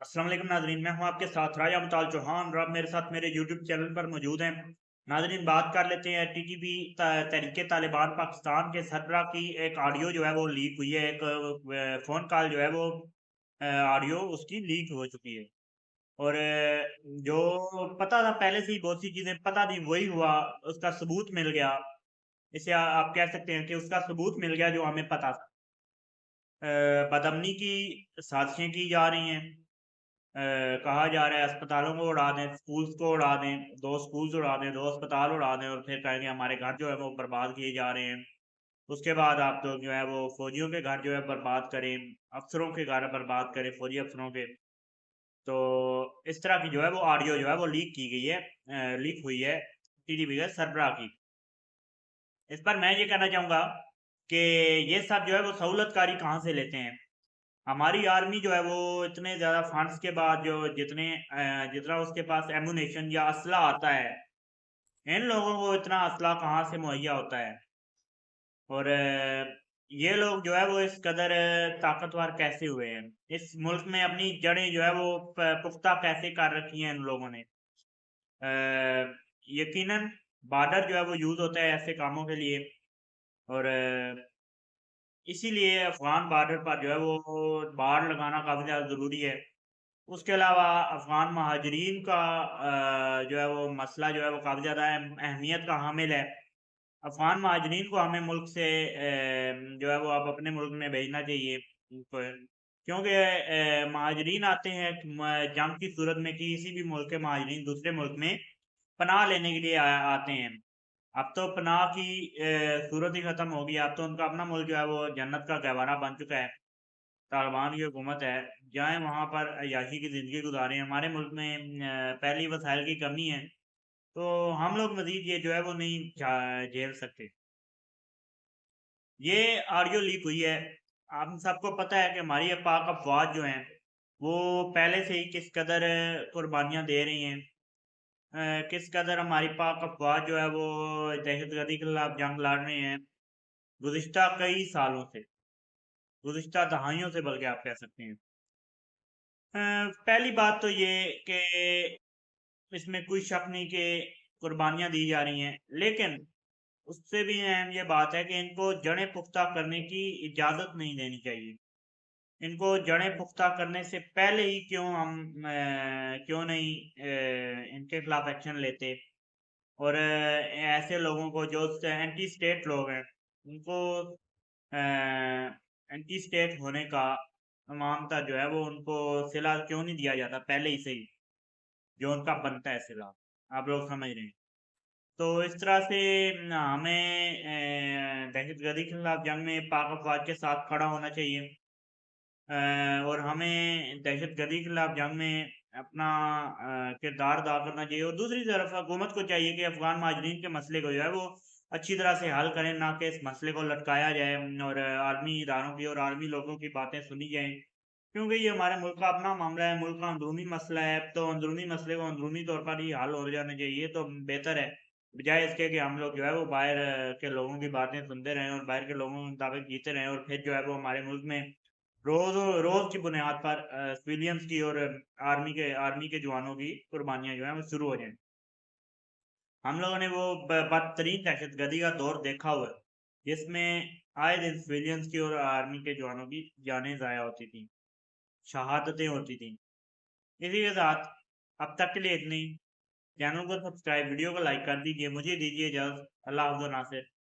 अस्सलाम वालेकुम नाजरीन, मैं हूं आपके साथ राजा मुताल चौहान और आप मेरे साथ मेरे यूट्यूब चैनल पर मौजूद हैं। नाजरीन, बात कर लेते हैं टीटीपी तहरीके तालिबान पाकिस्तान के सरबरा की एक ऑडियो जो है वो लीक हुई है। एक फ़ोन कॉल जो है वो ऑडियो उसकी लीक हो चुकी है। और जो पता था पहले से ही बहुत सी चीज़ें पता थी वही हुआ, उसका सबूत मिल गया। इसे आप कह सकते हैं कि उसका सबूत मिल गया जो हमें पता था। बदअमनी की साजिशें की जा रही हैं। कहा जा रहा है अस्पतालों को उड़ा दें, स्कूल्स को उड़ा दें, 2 स्कूल्स उड़ा दें, 2 अस्पताल उड़ा दें और फिर कहेंगे हमारे घर जो है वो बर्बाद किए जा रहे हैं। उसके बाद आप लोग जो है वो फौजियों के घर जो है बर्बाद करें, अफ़सरों के घर बर्बाद करें, फौजी अफ़सरों के। तो इस तरह की जो है वो ऑडियो जो है वो लीक की गई है, लीक हुई है टीटीपी के सरबराह की। इस पर मैं ये कहना चाहूँगा कि ये सब जो है वो सहूलतकारी कहाँ से लेते हैं? हमारी आर्मी जो है वो इतने ज़्यादा फंड्स के बाद जो जितना उसके पास एमुनेशन या असला आता है, इन लोगों को इतना असला कहाँ से मुहैया होता है? और ये लोग जो है वो इस कदर ताकतवर कैसे हुए हैं? इस मुल्क में अपनी जड़ें जो है वो पुख्ता कैसे कर रखी हैं इन लोगों ने? यकीनन बॉर्डर जो है वो यूज़ होता है ऐसे कामों के लिए। और इसीलिए अफ़गान बॉर्डर पर जो है वो बाड़ लगाना काफ़ी ज़्यादा ज़रूरी है। उसके अलावा अफ़गान महाजरीन का जो है वो मसला जो है वो काफ़ी ज़्यादा अहमियत का हामिल है। अफ़गान महाजरीन को हमें मुल्क से जो है वो अब अपने मुल्क में भेजना चाहिए। क्योंकि महाजरीन आते हैं जंग की सूरत में किसी भी मुल्क के महाजरीन दूसरे मुल्क में पनाह लेने के लिए आते हैं। अब तो पनाह की सूरत ही ख़त्म हो गई। अब तो उनका अपना मुल्क जो है वो जन्नत का गहवारा बन चुका है। तालिबान की हुकूमत है, जाएँ वहाँ पर अय्याशी की ज़िंदगी गुज़ारें। हमारे मुल्क में पहली वसाइल की कमी है, तो हम लोग मज़ीद ये जो है वो नहीं झेल सकते। ये ऑडियो लीक हुई है। हम सबको पता है कि हमारी ये पाक अफ़वाज जो हैं, वो पहले से ही किस कदर कुर्बानियाँ दे रही हैं। किस कदर हमारी पाक अफ़वाज जो है वो दहशतगर्दी के खिलाफ जंग लड़ रहे हैं, गुज़िश्ता कई सालों से, गुज़िश्ता दहाइयों से बल्कि आप कह सकते हैं। पहली बात तो ये कि इसमें कोई शक नहीं कि कुर्बानियाँ दी जा रही हैं, लेकिन उससे भी अहम ये बात है कि इनको जड़ें पुख्ता करने की इजाज़त नहीं देनी चाहिए। इनको जड़ें पुख्ता करने से पहले ही क्यों नहीं इनके खिलाफ एक्शन लेते और ऐसे लोगों को जो एंटी स्टेट लोग हैं, उनको एंटी स्टेट होने का मामता जो है वो उनको सिला क्यों नहीं दिया जाता पहले ही से ही, जो उनका बनता है सिला। आप लोग समझ रहे हैं। तो इस तरह से हमें दहशतगर्दी के खिलाफ जंग में पाक अफ़वाज के साथ खड़ा होना चाहिए। और हमें दहशतगर्दी के खिलाफ जंग में अपना किरदार अदा करना चाहिए और दूसरी तरफ हुकूमत को चाहिए कि अफ़गान महाजरीन के मसले को जो है वो अच्छी तरह से हल करें, ना कि इस मसले को लटकाया जाए और आर्मी इदारों की और आर्मी लोगों की बातें सुनी जाएँ। क्योंकि ये हमारे मुल्क का अपना मामला है, मुल्क का अंदरूनी मसला है, तो अंदरूनी मसले को अंदरूनी तौर पर ही हल हो जाना चाहिए तो बेहतर है। बजाय इसके कि हम लोग जो है वो बाहर के लोगों की बातें सुनते रहें और बाहर के लोगों के मुताबिक जीते रहें और फिर जो है वो हमारे मुल्क में रोज़ रोज़ की बुनियाद पर सिविलियंस की और आर्मी के जवानों की कुर्बानियाँ जो हैं वो शुरू हो जाएँ। हम लोगों ने वो बदतरीन दहशतगर्दी का दौर देखा हुआ है, जिसमें आए दिन सिविलियंस की और आर्मी के जवानों की जानें ज़ाया होती थीं, शहादतें होती थीं। इसी के साथ अब तक के लिए इतना ही। चैनल को सब्सक्राइब, वीडियो को लाइक कर दीजिए। मुझे दीजिए इजाज़त। अल्लाह हाफ़िज़ नासिर।